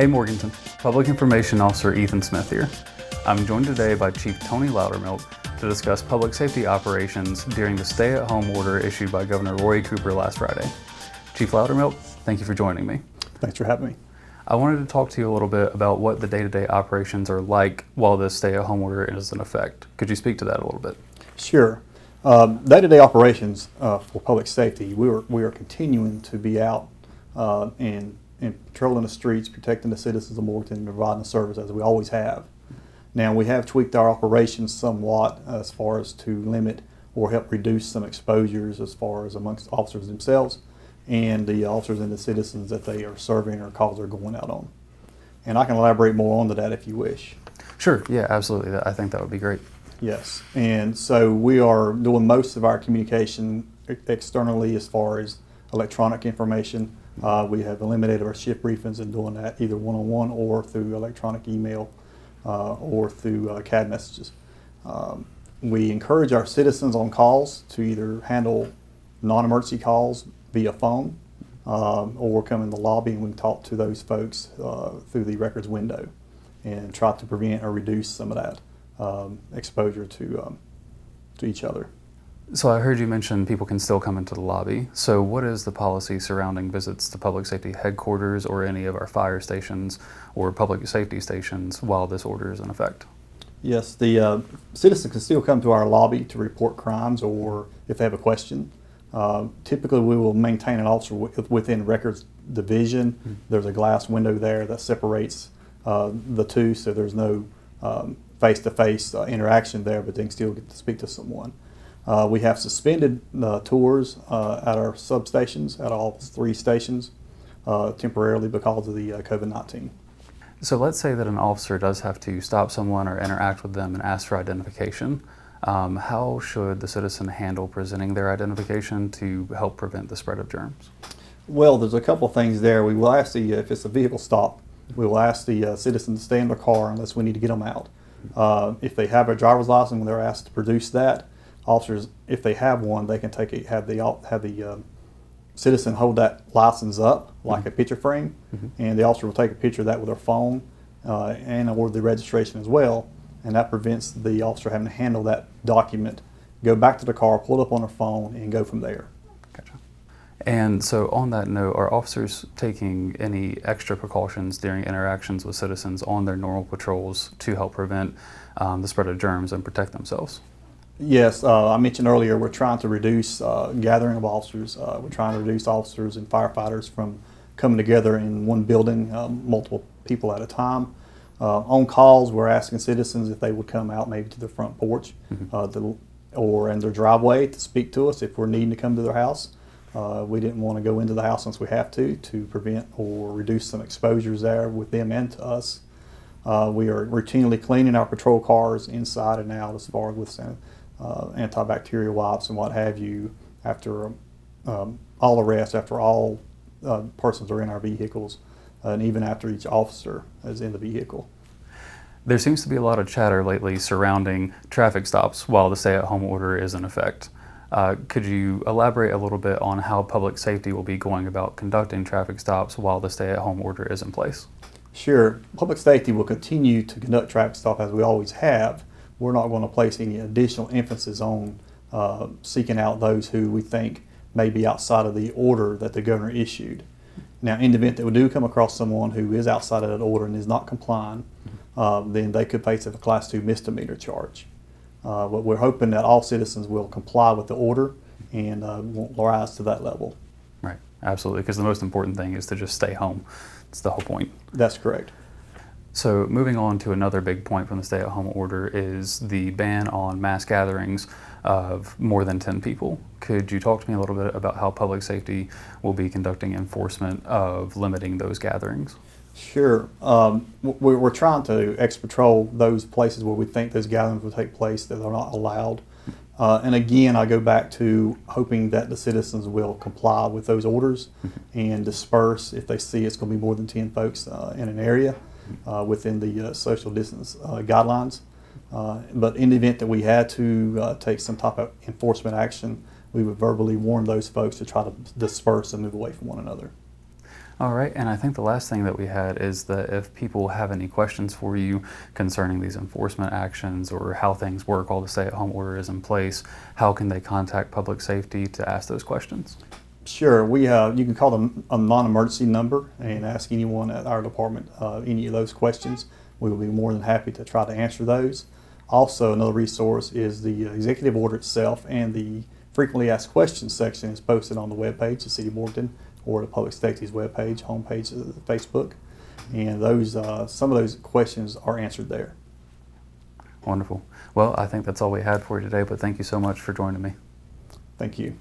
Hey Morganton, Public Information Officer Ethan Smith here. I'm joined today by Chief Tony Loudermilk to discuss public safety operations during the stay-at-home order issued by Governor Roy Cooper last Friday. Chief Loudermilk, thank you for joining me. Thanks for having me. I wanted to talk to you a little bit about what the day-to-day operations are like while this stay-at-home order is in effect. Could you speak to that a little bit? Sure. Day-to-day operations for public safety, we are continuing to be out and patrolling the streets, protecting the citizens of Morganton, and providing the service as we always have. Now, we have tweaked our operations somewhat as far as to limit or help reduce some exposures as far as amongst officers themselves and the officers and the citizens that they are serving or calls they're going out on. And I can elaborate more on that if you wish. Sure, yeah, absolutely. I think that would be great. Yes, and so we are doing most of our communication externally as far as electronic information. We have eliminated our shift briefings and doing that either one-on-one or through electronic email or through CAD messages. We encourage our citizens on calls to either handle non-emergency calls via phone or come in the lobby and we can talk to those folks through the records window and try to prevent or reduce some of that exposure to each other. So I heard you mention people can still come into the lobby. So what is the policy surrounding visits to public safety headquarters or any of our fire stations or public safety stations while this order is in effect? Yes, the citizens can still come to our lobby to report crimes or if they have a question. Typically we will maintain an officer within records division. Mm-hmm. There's a glass window there that separates the two, so there's no face-to-face interaction there, but they can still get to speak to someone. We have suspended tours at our substations, at all 3 stations, temporarily because of the COVID-19. So let's say that an officer does have to stop someone or interact with them and ask for identification. How should the citizen handle presenting their identification to help prevent the spread of germs? Well, there's a couple things there. We will ask if it's a vehicle stop, we will ask the citizen to stay in their car unless we need to get them out. If they have a driver's license, when they're asked to produce that, officers, if they have one, they can have the citizen hold that license up like a picture frame, and the officer will take a picture of that with their phone or the registration as well, and that prevents the officer having to handle that document, go back to the car, pull it up on their phone, and go from there. Gotcha. And so on that note, are officers taking any extra precautions during interactions with citizens on their normal patrols to help prevent the spread of germs and protect themselves? Yes, I mentioned earlier we're trying to reduce gathering of officers. We're trying to reduce officers and firefighters from coming together in one building, multiple people at a time. On calls, we're asking citizens if they would come out maybe to the front porch or in their driveway to speak to us if we're needing to come to their house. We didn't want to go into the house unless we have to prevent or reduce some exposures there with them and to us. We are routinely cleaning our patrol cars inside and out as far as with antibacterial wipes and what have you after all arrests, after all persons are in our vehicles, and even after each officer is in the vehicle. There seems to be a lot of chatter lately surrounding traffic stops while the stay-at-home order is in effect. Could you elaborate a little bit on how public safety will be going about conducting traffic stops while the stay-at-home order is in place? Sure. Public safety will continue to conduct traffic stops as we always have. We're not going to place any additional emphasis on seeking out those who we think may be outside of the order that the governor issued. Now, in the event that we do come across someone who is outside of that order and is not complying, then they could face a Class 2 misdemeanor charge. But we're hoping that all citizens will comply with the order and won't rise to that level. Right, absolutely, because the most important thing is to just stay home. That's the whole point. That's correct. So moving on to another big point from the stay-at-home order is the ban on mass gatherings of more than 10 people. Could you talk to me a little bit about how public safety will be conducting enforcement of limiting those gatherings? Sure. We're trying to patrol those places where we think those gatherings will take place that are not allowed. And again, I go back to hoping that the citizens will comply with those orders and disperse if they see it's going to be more than 10 folks in an area. Within the social distance guidelines. But in the event that we had to take some type of enforcement action, we would verbally warn those folks to try to disperse and move away from one another. All right, and I think the last thing that we had is that if people have any questions for you concerning these enforcement actions or how things work while the stay-at-home order is in place, how can they contact public safety to ask those questions? Sure, you can call a non-emergency number and ask anyone at our department any of those questions. We will be more than happy to try to answer those. Also, another resource is the executive order itself, and the frequently asked questions section is posted on the webpage of City of Morganton or the Public Safety's webpage, homepage of Facebook, and some of those questions are answered there. Wonderful. Well, I think that's all we had for you today, but thank you so much for joining me. Thank you.